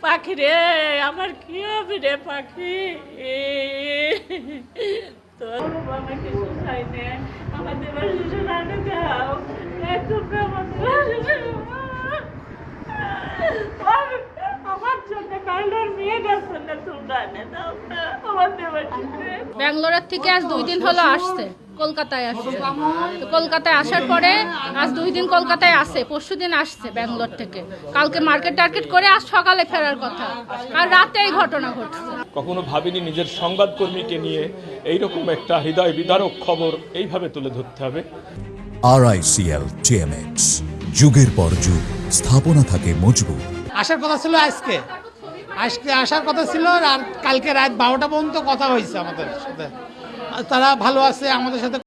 পাখি রে, আমার কি হবে রে পাখি? তোর বাবা কিছু চাই না, আমাদের বাড়িতে রান্না দাও, তোমরা আমার জন্য কালটার মেয়েটার জন্য তোমরা এনে দাও আমাদের বাড়িতে। ব্যাঙ্গালোরের থেকে আজ 2 দিন হলো আসছে, কলকাতায় আসছে। তো কলকাতায় আসার পরে আজ 2 দিন কলকাতায় আসে, পরশুদিন আসছে ব্যাঙ্গালোর থেকে। কালকে মার্কেট টার্কেট করে আজ সকালে ফেরার কথা, আর রাতে এই ঘটনা ঘটছে। কখনো ভাবিনি নিজের সংবাদকর্মীকে নিয়ে এইরকম একটা হৃদয় বিদারক খবর এইভাবে তুলে ধরতে হবে। RICL TMX, যুগের পর যুগ স্থাপনা থাকে মজবুত। আসার কথা ছিল আজকে আসার কথা ছিল, আর কালকে রাত 12টা পর্যন্ত কথা হয়েছে আমাদের সাথে। তারা ভালো আছে আমাদের সাথে।